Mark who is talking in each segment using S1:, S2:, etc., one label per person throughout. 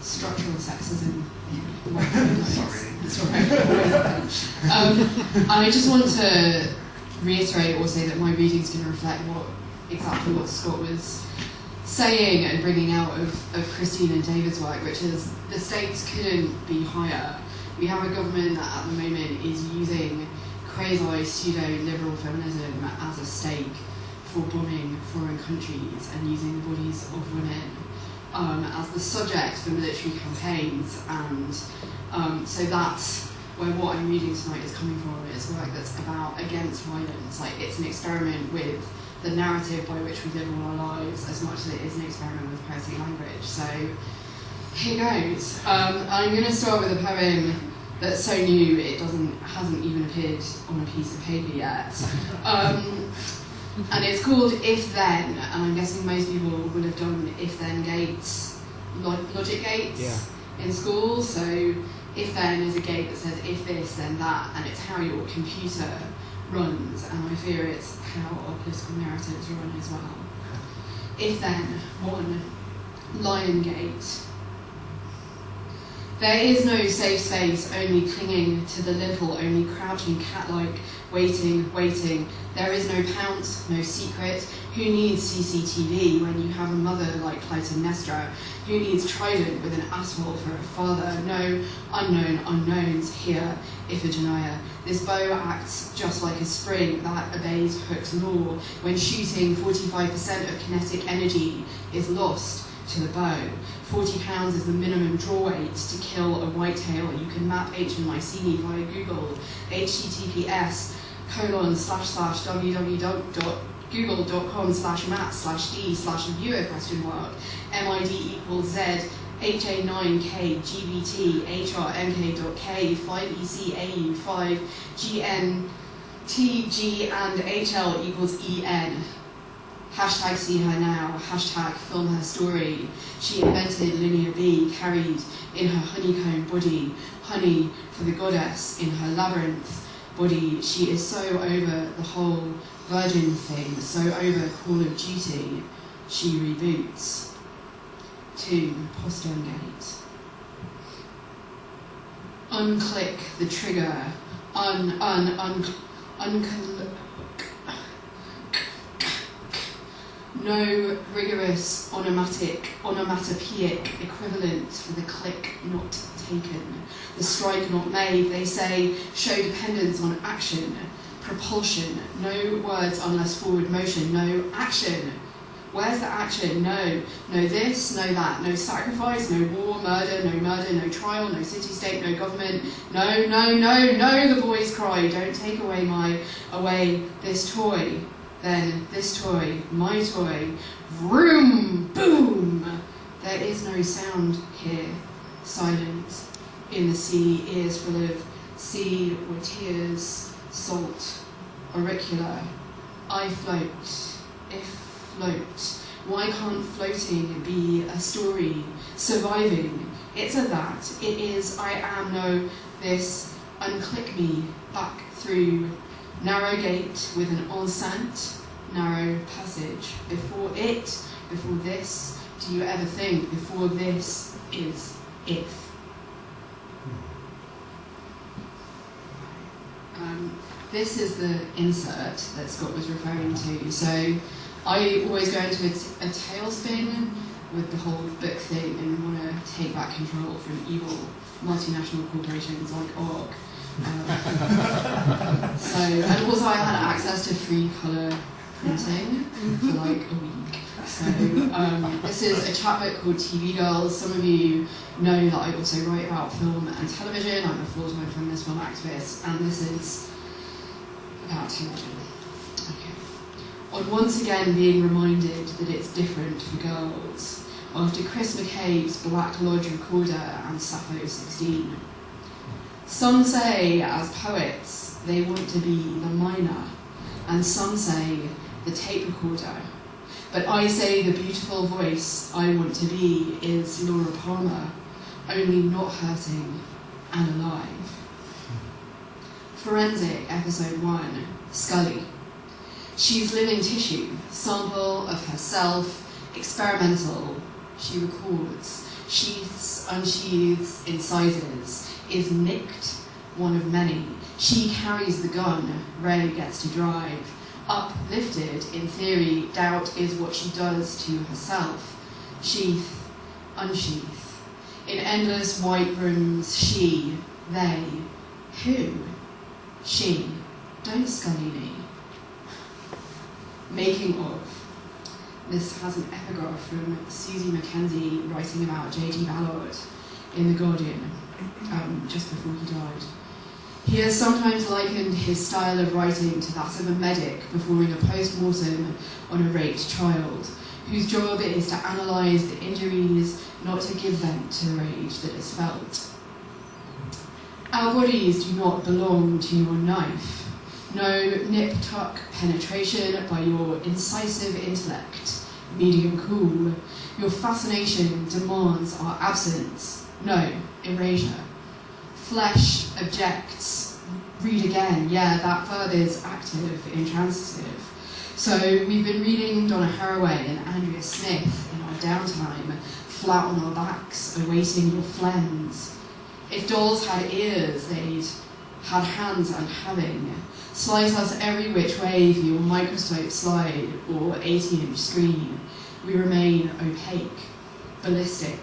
S1: Structural sexism.
S2: Sorry.
S1: It's all right. And I just want to reiterate or say that my reading is going to reflect exactly what Scott was saying and bringing out of Christine and David's work, which is the stakes couldn't be higher. We have a government that at the moment is using quasi-pseudo-liberal feminism as a stake for bombing foreign countries and using the bodies of women as the subject for military campaigns, and so that's where what I'm reading tonight is coming from. It's work that's about against violence. Like, it's an experiment with the narrative by which we live all our lives as much as it is an experiment with poetic language. So here goes. I'm going to start with a poem that's so new it hasn't even appeared on a piece of paper yet. And it's called If Then, and I'm guessing most people will have done If Then gates, logic gates in school. So If Then is a gate that says if this, then that, and it's how your computer runs, and I fear it's how our political narratives run as well. If Then, 1, Lion Gate. There is no safe space, only clinging to the little, only crouching cat-like, waiting. There is no pounce, no secret. Who needs CCTV when you have a mother like Clytemnestra? Who needs Trident with an asshole for a father? No unknown unknowns here, Iphigenia. This bow acts just like a spring that obeys Hooke's law. When shooting, 45% of kinetic energy is lost to the bow. 40 pounds is the minimum draw weight to kill a whitetail. You can map H and Mycenae via Google. https://www.google.com/maps/d/viewer ? MID equals Z HA9K GBT HRMK.K 5EC AU 5 GN TG and HL equals EN. Hashtag see her now, hashtag film her story. She invented linear B, carried in her honeycomb body, honey for the goddess in her labyrinth body. She is so over the whole virgin thing, so over Call of Duty, she reboots. 2, Postern Gate. Unclick the trigger, no rigorous onomatopoeic equivalent for the click not taken, the strike not made. They say show dependence on action, propulsion, no words unless forward motion, no action. Where's the action? No this, no that, no sacrifice, no war, no trial, no city-state, no government, no, the boys cry, don't take away this toy. Then this toy, my toy, vroom, boom. There is no sound here, silence in the sea, ears full of sea or tears, salt, auricular. I float, if float. Why can't floating be a story, surviving? It's a that, it is, I am, no, this, unclick me, back through. Narrow gate with an enceinte, narrow passage. Before this, do you ever think before this is if? This is the insert that Scott was referring to. So I always go into a tailspin with the whole book thing and want to take back control from evil multinational corporations like ORG. And also I had access to free colour printing for like a week. So this is a chapbook called TV Girls. Some of you know that I also write about film and television. I'm a full-time feminist film activist, and this is about television. Okay. On once again being reminded that it's different for girls, after Chris McCabe's Black Lodge Recorder and Sappho 16. Some say, as poets, they want to be the miner, and some say the tape recorder. But I say the beautiful voice I want to be is Laura Palmer, only not hurting and alive. Forensic, Episode 1, Scully. She's living tissue, sample of herself, experimental. She records, sheaths, unsheaths, incisors, is nicked, one of many. She carries the gun, rarely gets to drive. Uplifted, in theory, doubt is what she does to herself. Sheath, unsheath. In endless white rooms, she, they, who? She, don't scully me. Making of. This has an epigraph from Susie Mackenzie writing about J.G. Ballard in The Guardian, just before he died. He has sometimes likened his style of writing to that of a medic performing a post-mortem on a raped child, whose job it is to analyse the injuries, not to give vent to the rage that is felt. Our bodies do not belong to your knife. No nip-tuck penetration by your incisive intellect, medium cool. Your fascination demands our absence. No, erasure. Flesh objects. Read again. Yeah, that verb is active, intransitive. So we've been reading Donna Haraway and Andrea Smith in our downtime, flat on our backs, awaiting your flens. If dolls had ears, they'd had hands and having. Slice us every which way for your microscope slide or 80-inch screen. We remain opaque, ballistic,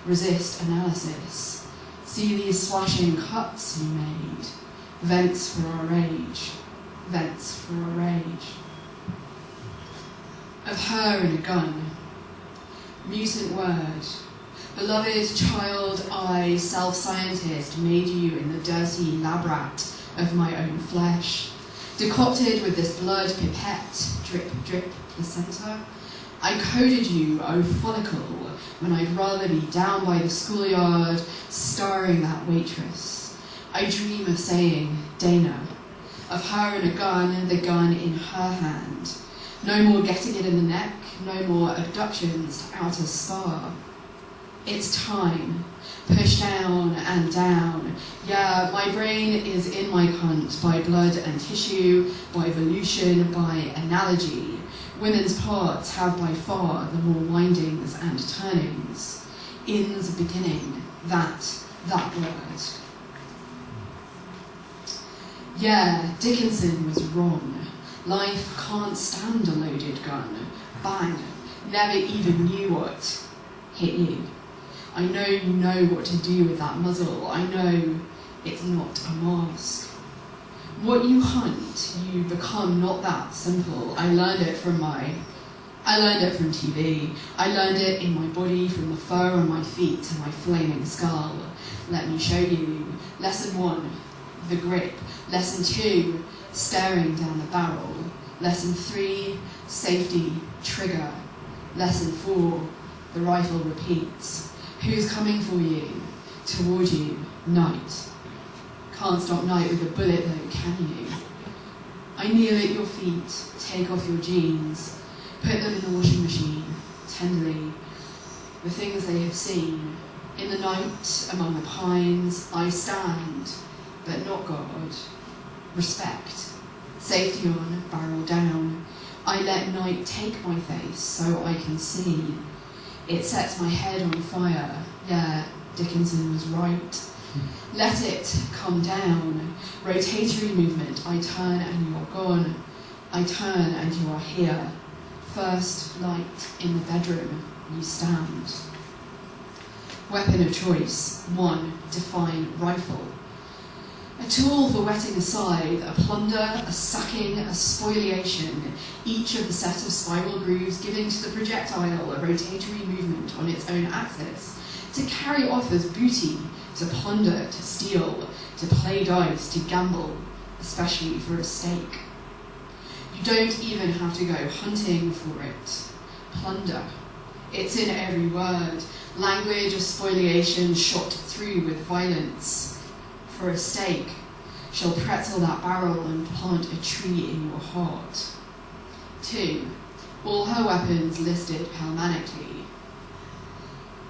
S1: resist analysis. See these slashing cuts you made. Vents for our rage. Vents for our rage. Of her and a gun. Mutant word. Beloved child, I, self-scientist, made you in the dirty lab rat of my own flesh. Decocted with this blood pipette, drip, drip, placenta. I coded you, oh follicle, when I'd rather be down by the schoolyard, starring that waitress. I dream of saying, Dana, of her and a gun, the gun in her hand. No more getting it in the neck, no more abductions to outer spa. It's time. Push down and down. Yeah, my brain is in my cunt by blood and tissue, by evolution, by analogy. Women's parts have by far the more windings and turnings. In's beginning, that word. Yeah, Dickinson was wrong. Life can't stand a loaded gun. Bang. Never even knew what hit you. I know you know what to do with that muzzle. I know it's not a mask. What you hunt, you become not that simple. I learned it from TV. I learned it in my body, from the fur on my feet to my flaming skull. Let me show you. Lesson 1, the grip. Lesson 2, staring down the barrel. Lesson 3, safety, trigger. Lesson 4, the rifle repeats. Who's coming for you? Toward you, night. Can't stop night with a bullet though, can you? I kneel at your feet, take off your jeans, put them in the washing machine, tenderly. The things they have seen. In the night, among the pines, I stand, but not God. Respect. Safety on, barrel down. I let night take my face so I can see. It sets my head on fire. Yeah, Dickinson was right. Let it come down. Rotatory movement. I turn and you are gone. I turn and you are here. First light in the bedroom. You stand. Weapon of choice. 1. Define rifle. A tool for wetting a scythe, a plunder, a sacking, a spoliation, each of the set of spiral grooves giving to the projectile a rotatory movement on its own axis, to carry off as booty, to plunder, to steal, to play dice, to gamble, especially for a stake. You don't even have to go hunting for it. Plunder. It's in every word. Language of spoliation shot through with violence. For a stake, shall pretzel that barrel and plant a tree in your heart. 2. All her weapons listed palmanically.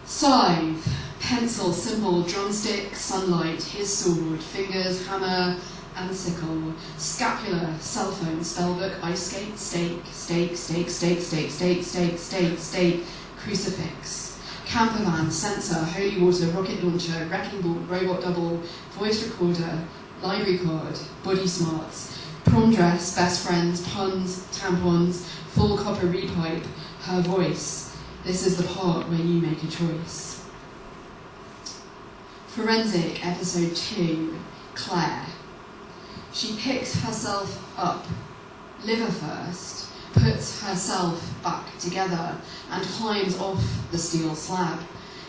S1: Scythe, pencil, symbol, drumstick, sunlight, his sword, fingers, hammer, and sickle, scapula, cell phone, spellbook, ice skate, stake, stake, stake, stake, stake, stake, stake, stake, stake, crucifix, camper van, sensor, holy water, rocket launcher, wrecking ball, robot double, voice recorder, library card, body smarts, prom dress, best friends, puns, tampons, full copper repipe, her voice. This is the part where you make a choice. Forensic, episode 2, Claire. She picks herself up, liver first, puts herself back together, and climbs off the steel slab.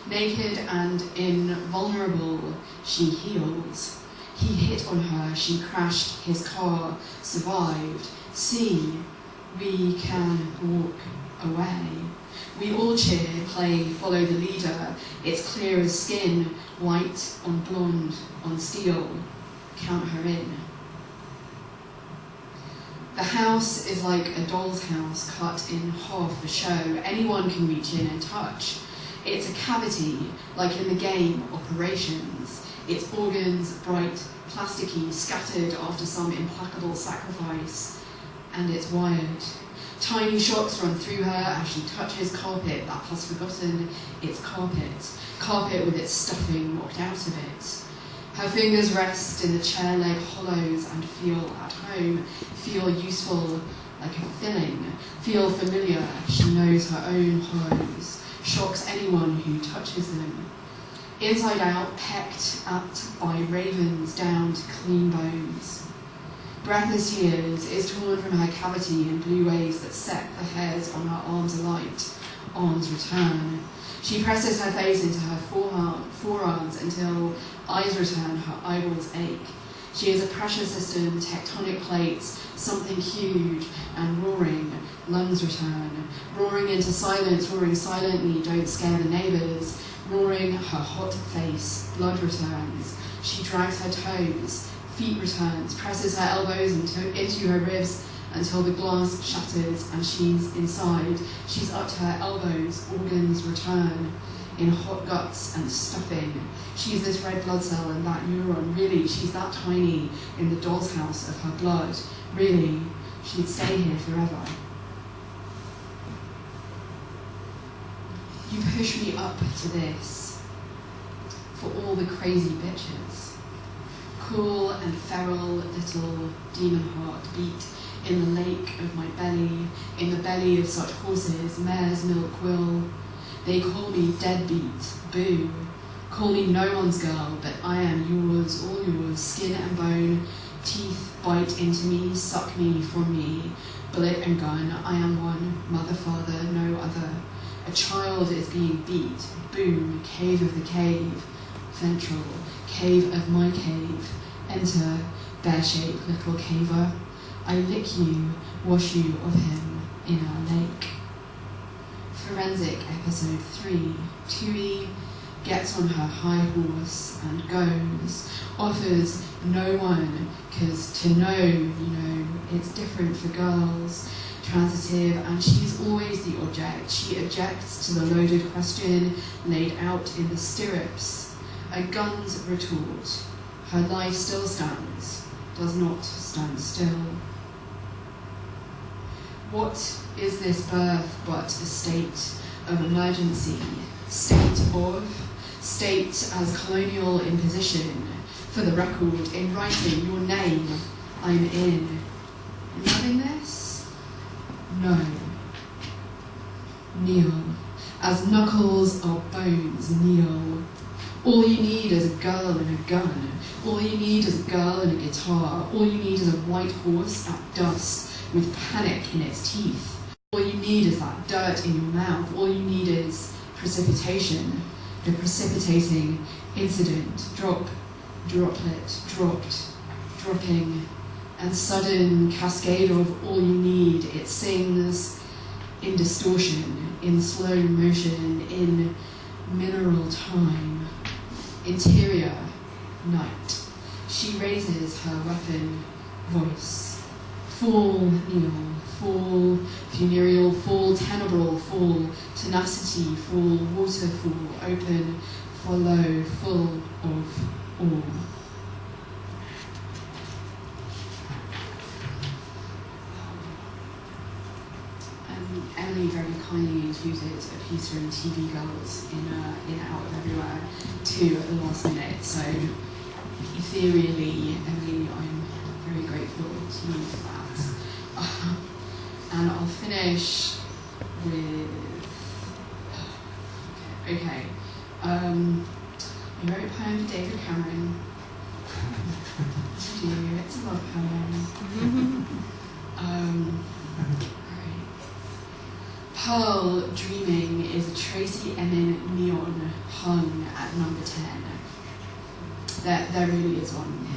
S1: Naked and invulnerable, she heals. He hit on her, she crashed his car, survived. See, we can walk away. We all cheer, play, follow the leader. It's clear as skin, white on blonde on steel. Count her in. The house is like a doll's house cut in half for show. Anyone can reach in and touch. It's a cavity, like in the game Operations. Its organs, bright, plasticky, scattered after some implacable sacrifice. And it's wired. Tiny shocks run through her as she touches carpet that has forgotten its carpet. Carpet with its stuffing knocked out of it. Her fingers rest in the chair leg hollows and feel at home, feel useful like a filling, feel familiar. She knows her own hollows, shocks anyone who touches them. Inside out, pecked at by ravens down to clean bones. Breathless tears is torn from her cavity in blue waves that set the hairs on her arms alight. Arms return. She presses her face into her forearms until eyes return, her eyeballs ache. She is a pressure system, tectonic plates, something huge and roaring. Lungs return. Roaring into silence, roaring silently, don't scare the neighbours. Roaring her hot face, blood returns. She drags her toes, feet returns, presses her elbows into her ribs until the glass shatters and she's inside. She's up to her elbows, organs return in hot guts and stuffing. She's this red blood cell and that neuron. Really, she's that tiny in the doll's house of her blood. Really, she'd stay here forever. You push me up to this for all the crazy bitches. Cool and feral little demon heart beat in the lake of my belly, in the belly of such horses, mare's milk will. They call me deadbeat, boo. Call me no one's girl, but I am yours, all yours, skin and bone. Teeth bite into me, suck me from me. Bullet and gun, I am one, mother, father, no other. A child is being beat, boom, cave of the cave. Ventral, cave of my cave. Enter, bear-shaped little caver. I lick you, wash you of him in our lake. Forensic, episode 3. Tui gets on her high horse and goes, offers no one, 'cause to know, it's different for girls. Transitive, and she's always the object. She objects to the loaded question laid out in the stirrups. A gun's retort. Her life still stands, does not stand still. What is this birth but a state of emergency? State as colonial imposition. For the record, in writing your name, I'm in. Loving this? No. Kneel. As knuckles are bones, kneel. All you need is a girl and a gun. All you need is a girl and a guitar. All you need is a white horse at dusk with panic in its teeth. All you need is that dirt in your mouth. All you need is precipitation. The precipitating incident. Drop, droplet, dropped, dropping, and sudden cascade of all you need. It sings in distortion, in slow motion, in mineral time. Interior, night. She raises her weapon, voice. Fall, kneel, fall, funereal, fall, tenebral, fall, tenacity, fall, waterfall, open, follow, full of all. Emily very kindly included a piece from TV Girls in Out of Everywhere too at the last minute. So ethereally, Emily, I'm very grateful to you for that. And I'll finish with. Okay. I wrote a poem for David Cameron. It's a love poem. Right. Pearl Dreaming is a Tracy Emin neon hung at number 10. There really is one.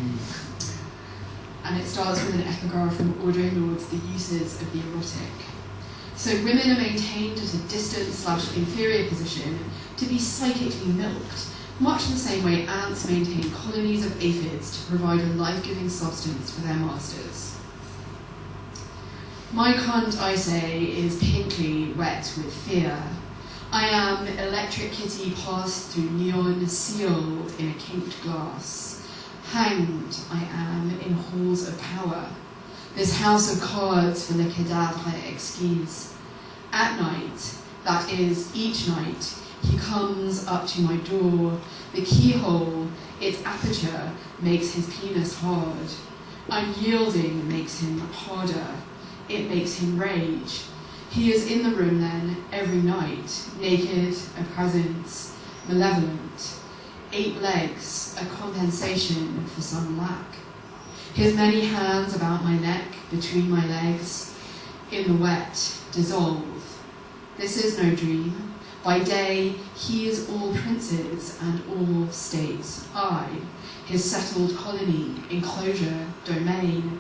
S1: And it starts with an epigraph from Audre Lorde's The Uses of the Erotic. So women are maintained at a distant/inferior position to be psychically milked, much the same way ants maintain colonies of aphids to provide a life-giving sustenance for their masters. My cunt, I say, is pinkly wet with fear. I am electric kitty passed through neon, sealed in a kinked glass. Hanged, I am, in halls of power. This house of cards for le cadavre exquise. At night, that is, each night, he comes up to my door. The keyhole, its aperture, makes his penis hard. Unyielding makes him harder. It makes him rage. He is in the room then, every night, naked, a presence, malevolent. 8 legs, a compensation for some lack. His many hands about my neck, between my legs, in the wet, dissolve. This is no dream. By day, he is all princes and all states. I, his settled colony, enclosure, domain,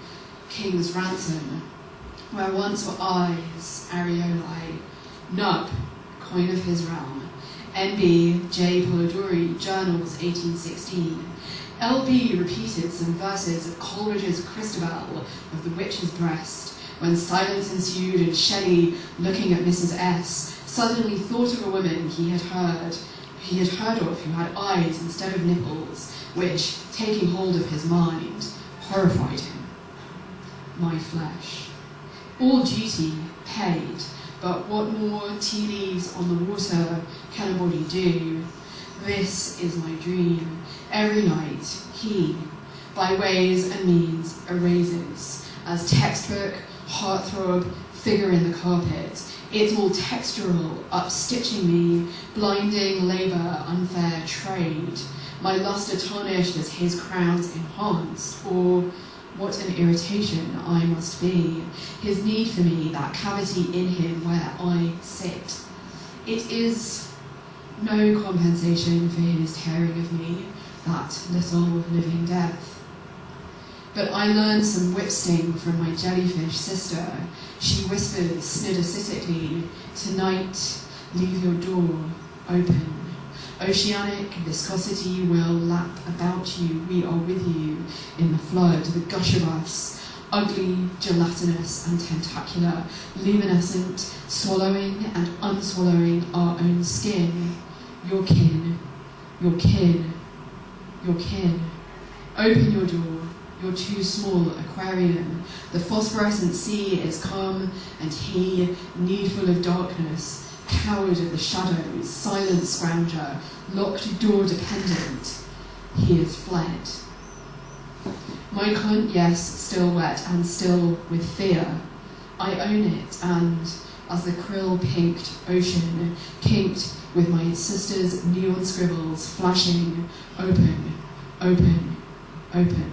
S1: king's ransom, where once were eyes, areolae, nub, coin of his realm, N.B. J. Polidori, Journals, 1816. L.B. repeated some verses of Coleridge's Christabel of the Witch's Breast, when silence ensued and Shelley, looking at Mrs. S., suddenly thought of a woman he had heard of who had eyes instead of nipples, which, taking hold of his mind, horrified him. My flesh. All duty paid, but what more tea leaves on the water can a body do? This is my dream. Every night, he, by ways and means, erases, as textbook, heartthrob, figure in the carpet. It's all textural, upstitching me, blinding labour, unfair trade. My lustre tarnished as his crowns enhanced, or what an irritation I must be. His need for me, that cavity in him where I sit. It is no compensation for his tearing of me, that little living death. But I learned some whip sting from my jellyfish sister. She whispers snidocysically, tonight, leave your door open. Oceanic viscosity will lap about you. We are with you in the flood, the gush of us, ugly, gelatinous and tentacular, luminescent, swallowing and unswallowing our own skin. Your kin, your kin, your kin. Open your door, your too small aquarium. The phosphorescent sea is calm, and he, needful of darkness, coward of the shadows, silent scrounger, locked door dependent, he is fled. My cunt, yes, still wet and still with fear. I own it, and as the krill-pinked ocean, kinked with my sister's neon scribbles flashing, open, open, open.